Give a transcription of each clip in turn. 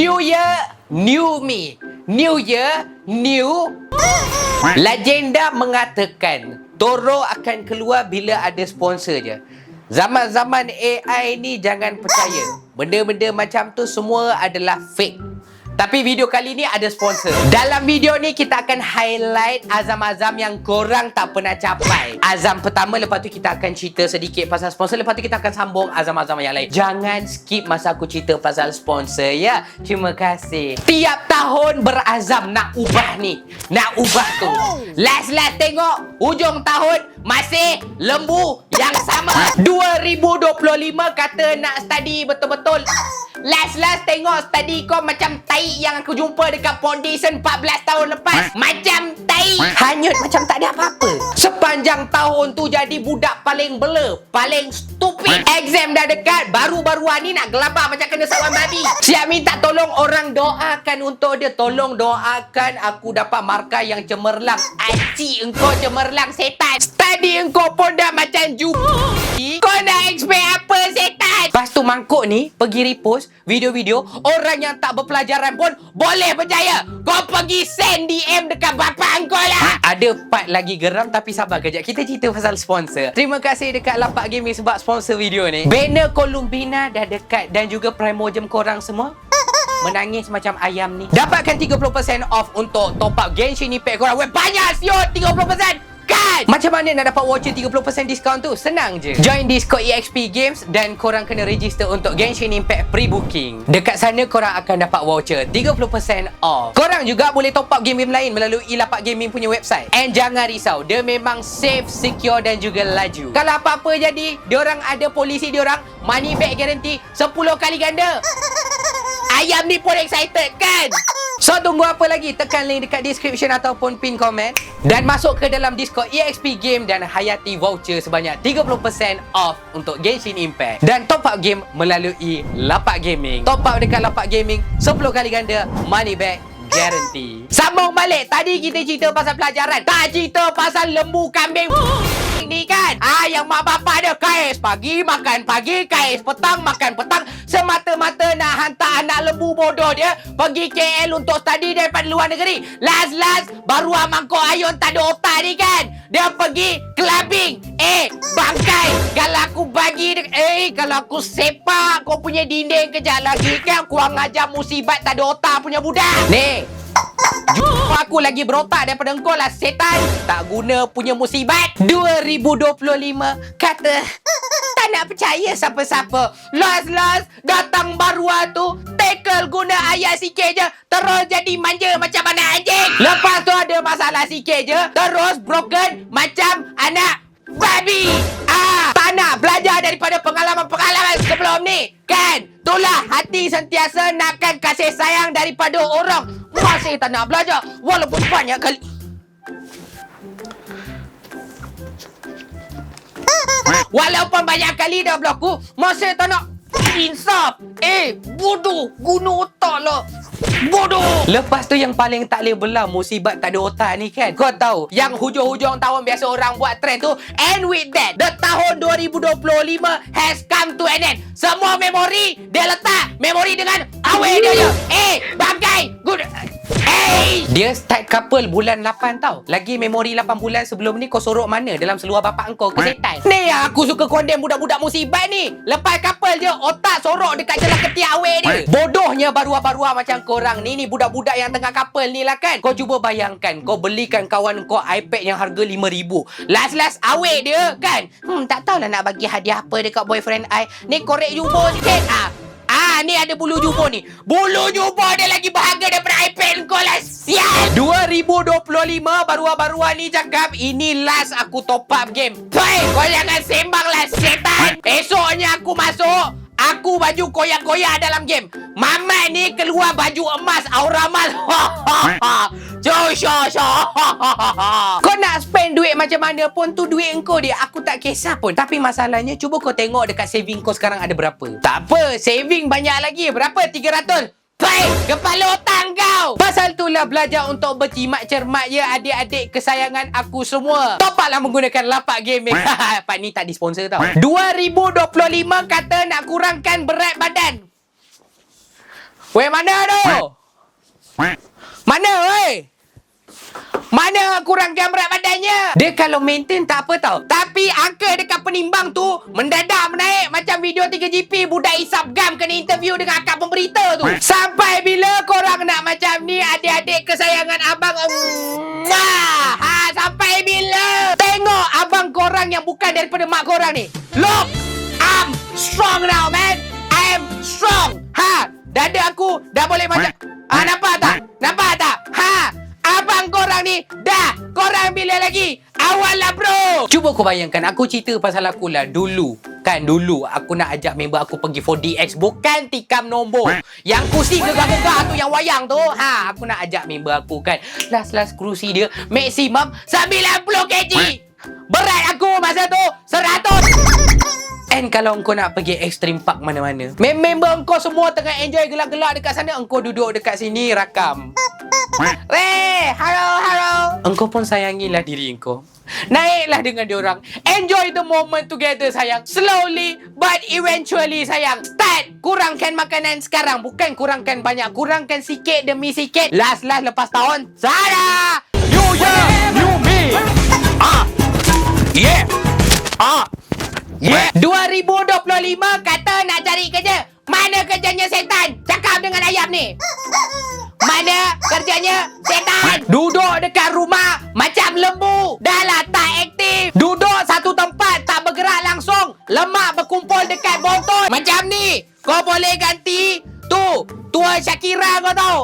New Year, new me. New Year, new... Legenda mengatakan Toro akan keluar bila ada sponsor je. Zaman-zaman AI ni jangan percaya. Benda-benda macam tu semua adalah fake. Tapi video kali ni ada sponsor. Dalam video ni kita akan highlight azam-azam yang korang tak pernah capai. Azam pertama, lepas tu kita akan cerita sedikit pasal sponsor. Lepas tu kita akan sambung azam-azam yang lain. Jangan skip masa aku cerita pasal sponsor ya. Terima kasih. Tiap tahun berazam nak ubah ni. Nak ubah tu. Last tengok hujung tahun masih lembu yang sama. 2025 kata nak study betul-betul. Last tengok study kau macam tai yang aku jumpa dekat foundation 14 tahun lepas. Macam tai. Hanyut macam tak ada apa-apa. Sepanjang tahun tu jadi budak paling bela, paling stupid. Exam dah dekat, baru-baruan ni nak gelabah macam kena sawan babi. Siap minta tolong orang doakan untuk dia. Tolong doakan aku dapat markah yang cemerlang. Acik engkau cemerlang setan. Study engkau pun dah macam jupi. Kau nak expect apa setan? Lepas tu mangkuk ni pergi repost video-video orang yang tak berpelajaran pun boleh berjaya. Kau pergi send DM dekat bapak engkau lah. Ada part lagi geram tapi sabar kejap. Kita cerita pasal sponsor. Terima kasih dekat Lapak Gaming sebab sponsor video ni. Banner Columbina dah dekat dan juga Primogems korang semua menangis macam ayam ni. Dapatkan 30% off untuk top up Genshin Impact korang. Weh, banyak siut 30%. Kan? Macam mana nak dapat voucher 30% diskaun tu? Senang je. Join Discord EXP Games dan korang kena register untuk Genshin Impact pre-booking. Dekat sana korang akan dapat voucher 30% off. Korang juga boleh top up game-game lain melalui Lapak Gaming punya website. And jangan risau, dia memang safe, secure dan juga laju. Kalau apa-apa jadi, diorang ada polisi diorang, money back guarantee 10 kali ganda. Ayam ni pun excited kan? So tunggu apa lagi? Tekan link dekat description ataupun pin komen dan masuk ke dalam Discord EXP Game dan hayati voucher sebanyak 30% off untuk Genshin Impact. Dan top up game melalui Lapak Gaming. Top up dekat Lapak Gaming 10 kali ganda, money back guarantee. Sambung balik. Tadi kita cerita pasal pelajaran, tak cerita pasal lembu kambing ni kan. Yang mak bapak dia KS pagi makan pagi, KS petang makan petang, semata-mata nak hantar anak lembu bodoh dia pergi KL untuk study daripada luar negeri. Last baru mangkuk ayun tak ada otak ni kan. Dia pergi clubbing. Bangkai. Kalau aku bagi kalau aku sepak kau punya dinding kejap lagi kan, kurang ajar musibat tak ada otak punya budak. Ni aku lagi berotak daripada engkau lah setan. Tak guna punya musibat. 2025 kata tak nak percaya siapa-siapa. Last datang baruah tu tackle guna ayat sikit je, terus jadi manja macam anak anjing. Lepas tu ada masalah sikit je, terus broken macam anak babi. Tak nak belajar daripada pengalaman-pengalaman sebelum ni kan. Itulah hati sentiasa nakkan kasih sayang daripada orang. Masih tak nak belajar walaupun banyak kali. Walaupun banyak kali dah berlaku, masih tak nak insaf. Bodoh. Guna otak lah. Bodoh. Lepas tu yang paling tak boleh belah musibat tak ada otak ni kan. Kau tahu yang hujung-hujung tahun biasa orang buat trend tu. And with that, the tahun 2025 has come to an end. Semua memori dia letak memori dengan awet dia je. Bangkai. Good. Dia start couple bulan 8 tau. Lagi memori 8 bulan sebelum ni kau sorok mana dalam seluar bapak engkau ke setan? Ni yang aku suka condemn budak-budak musibat ni. Lepas couple je otak sorok dekat jelah ketiak awet dia. Bodohnya baruah-baruah macam korang ni budak-budak yang tengah couple ni lah kan. Kau cuba bayangkan kau belikan kawan kau iPad yang harga RM5,000. Last awet dia kan. Tak tahulah nak bagi hadiah apa dekat boyfriend I. Ni korek jumbo sikit. Ni ada bulu jubur ni. Bulu jubur dia lagi berharga daripada iPad kau lah. Sial. 2025 baru-baru ni cakap ini last aku top up game. Kau jangan sembang lah setan. Esoknya aku masuk, aku baju koyak-koyak dalam game. Mamat ni keluar baju emas aura emas. Kau nak spend duit macam mana pun tu duit engkau dia. Aku tak kisah pun. Tapi masalahnya cuba kau tengok dekat saving kau sekarang ada berapa. Tak apa, saving banyak lagi. Berapa? 300. Baik, kepala otak kau. Pasal itulah belajar untuk berjimat cermat ya adik-adik kesayangan aku semua. Top up lah menggunakan Lapak Gaming. Pak ni tak disponsor tau. 2025 kata nak kurangkan berat badan. Weh, mana tu? Mana, weh? Mana kurangkan berat badannya? Dia kalau maintain tak apa tau. Tapi angka dekat penimbang tu mendadak menaik macam video 3GP budak isap gam kena interview dengan akak pemberita tu. Sampai bila korang nak macam ni adik-adik kesayangan abang? Sampai bila? Tengok abang korang yang bukan daripada mak korang ni. Look, I'm strong now, man. I'm strong. Dada aku dah boleh macam... nampak tak? Nampak tak? Abang korang ni dah. Korang bila lagi? Awal lah bro. Cuba kau bayangkan, aku cerita pasal aku lah dulu. Kan dulu aku nak ajak member aku pergi 4DX. Bukan tikam nombor. Yang kursi gegah-gegah tu, yang wayang tu. Aku nak ajak member aku kan. Last kursi dia maksimum 90 kg. Berat aku masa tu 100. And kalau engkau nak pergi Extreme Park mana-mana, member engkau semua tengah enjoy gelak-gelak dekat sana, engkau duduk dekat sini rakam. Hello. Engkau pun sayangilah diri engkau. Naiklah dengan diorang. Enjoy the moment together sayang. Slowly but eventually sayang. Start kurangkan makanan sekarang. Bukan kurangkan banyak, kurangkan sikit demi sikit. Last lepas tahun Zara New Year New Me. Yeah. 2025 kata nak cari kerja. Mana kerjanya setan? Cakap dengan ayam ni. Mana kerjanya setan? Duduk dekat rumah macam lembu. Dah lah tak aktif. Duduk satu tempat tak bergerak langsung. Lemak berkumpul dekat bontot. Macam ni. Kau boleh ganti tu Tua Shakira kau tahu?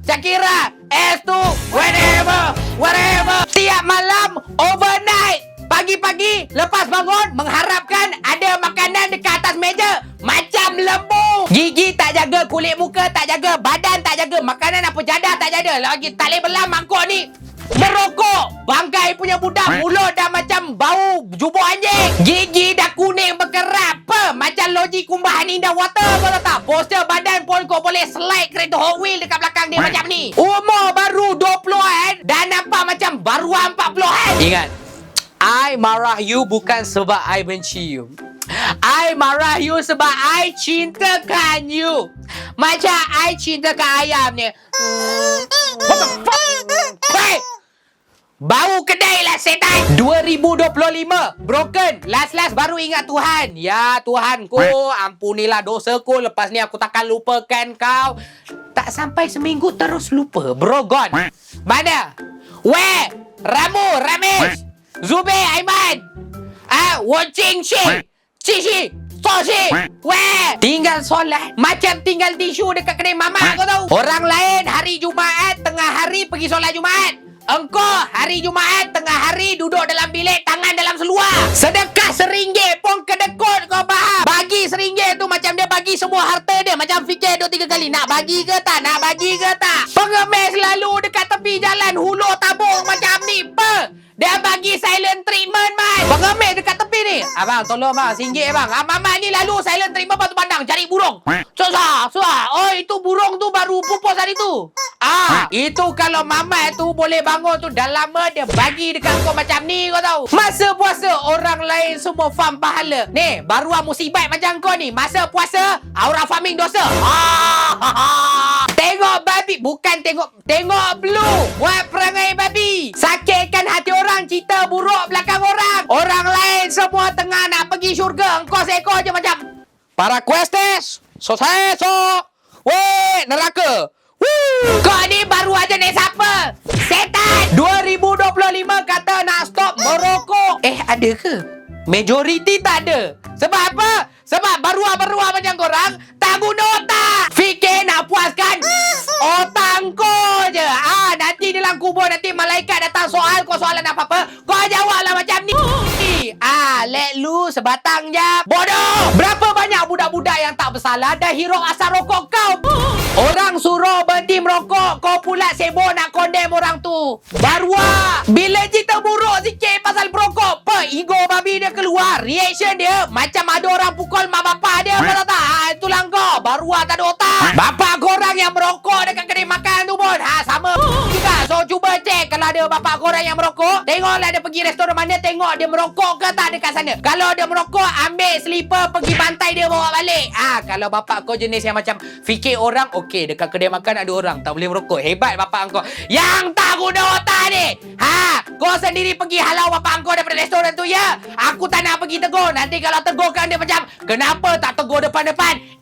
Shakira S2 whatever. Tiap malam overnight. Pagi-pagi lepas bangun mengharapkan ada makanan dekat atas meja macam lembu. Gigi tak jaga, kulit muka tak jaga, badan tak jaga, makanan apa jadah tak jaga. Lagi tak boleh belah mangkuk ni. Merokok. Bangkai punya budak. Mulut dah macam bau jubur anjing. Gigi dah kuning berkerap. Macam loji kumbah Ninja Water. Kau tahu tak? Poster badan pun kau boleh slide kereta Hot Wheel dekat belakang dia macam ni. Umur baru 20-an dan nampak macam baruan 40-an. Ingat, I marah you bukan sebab I benci you. I marah you sebab I cintakan you. Macam I cintakan ayam ni. What the fuck? Hey! Bau kedai lah setan. 2025 broken. Last baru ingat Tuhan. Ya Tuhanku, ampunilah dosaku. Lepas ni aku takkan lupakan kau. Tak sampai seminggu terus lupa. Bro gone. Mana? Where? Ramesh, Zubir, Aiman, watching shit, Cici, Soshi, weh. Tinggal solat macam tinggal tisu dekat kedai mamak kau tahu. Orang lain hari Jumaat tengah hari pergi solat Jumaat. Engkau hari Jumaat tengah hari duduk dalam bilik tangan dalam seluar. Sedekah RM1 pun kedekut kau faham. Bagi RM1 tu macam dia bagi semua harta dia. Macam fikir 2-3 kali nak bagi ke tak, nak bagi ke tak. Pengemis selalu dekat tepi jalan hulur tabung macam ni. Dia bagi silent treatment, man. Pengemis dekat tepi ni. Abang, tolong bang, RM1 bang. Mamat ni lalu silent treatment batu pandang cari burung. Susah. Oh, itu burung tu baru pupus hari tu. Itu kalau mamat tu boleh bangun tu dah lama dia bagi dekat kau macam ni kau tahu. Masa puasa orang lain semua farm pahala. Ni, baruan musibat macam kau ni. Masa puasa orang farming dosa. Tengok babi, bukan tengok blue. Buat perangai babi. Sakitkan hati orang, cerita buruk belakang orang. Orang lain semua tengah nak pergi syurga. Engkau seekor je macam para questes. Weh, neraka. Kau ni baru aja naik siapa? Setan. 2025 kata nak stop merokok. Ada ke? Majoriti tak ada. Sebab apa? Sebab baruah-baruah macam korang tak guna otak. Fikir nak puaskan otak kau je. Nanti dalam kubur nanti malaikat datang soal kau soalan apa-apa. Kau jawablah macam ni. Let lu sebatang jap. Bodoh. Berapa banyak budak-budak yang tak bersalah dah hirau asal rokok kau. Orang suruh berhenti merokok, kau pula sibuk nak condemn orang tu. Baruah. Bila cerita buruk sikit pasal merokok, ego babi dia keluar. Reaction dia macam ada orang pukul mak bapak dia. Kau tahu tak? Itulah kau. Baruah tak ada otak. Bapak korang yang merokok dekat kedai makan tu pun sama juga. So cuba cek kalau ada ada bapak korang yang merokok, tengoklah dia pergi restoran mana, tengok dia merokok ke tak dekat sana. Kalau dia merokok, ambil slipper pergi bantai dia bawa balik. Kalau bapak kau jenis yang macam fikir orang, okey, dekat kedai makan ada orang tak boleh merokok. Hebat bapak kau. Yang tak guna otak ni. Kau sendiri pergi halau bapak kau daripada restoran tu ya. Aku tak nak pergi tegur. Nanti kalau tegurkan dia macam, kenapa tak tegur depan-depan?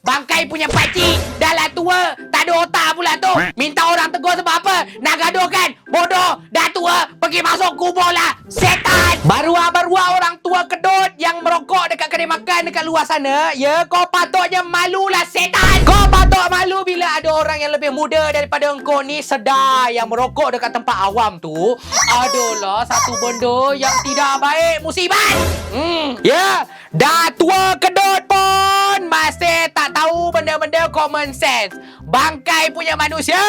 Bangkai punya pakcik dah lah tua, tak ada otak pula tu. Minta orang tegur sebab apa? Nak gaduh kan? Bodoh, dah tua, pergi masuk kubur lah. Setan. Barua-barua orang tua kedut yang merokok dekat kedai makan dekat luar sana, ya, kau patutnya malulah setan. Kau patut malu bila ada orang yang lebih muda daripada engkau ni sedar yang merokok dekat tempat awam tu adalah satu benda yang tidak baik, musibat. Ya, dah tua kedut pun masih tak tahu benda-benda common sense. Bangkai punya manusia.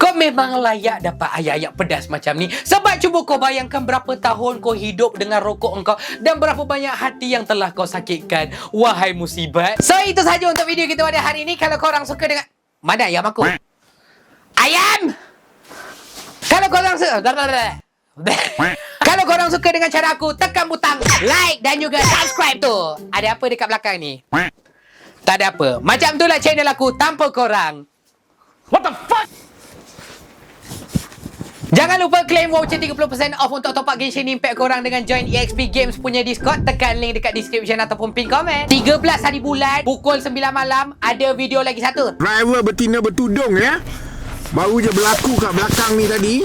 Kau memang layak dapat ayat-ayat pedas macam ni. Sebab cuba kau bayangkan berapa tahun kau hidup dengan rokok engkau dan berapa banyak hati yang telah kau sakitkan. Wahai musibat. So itu saja untuk video kita pada hari ini. Kalau korang suka dengan... Mana ayam aku? Ayam! Kalau korang suka... Kalau korang suka dengan cara aku, tekan butang like dan juga subscribe tu. Ada apa dekat belakang ni? Tak ada apa. Macam itulah channel aku tanpa korang. What the fuck? Jangan lupa claim voucher 30% off untuk top up Genshin Impact korang dengan join EXP Games punya Discord. Tekan link dekat description ataupun pin komen. 13 hari bulan, pukul 9 malam, ada video lagi satu. Driver betina bertudung ya. Baru je berlaku kat belakang ni tadi.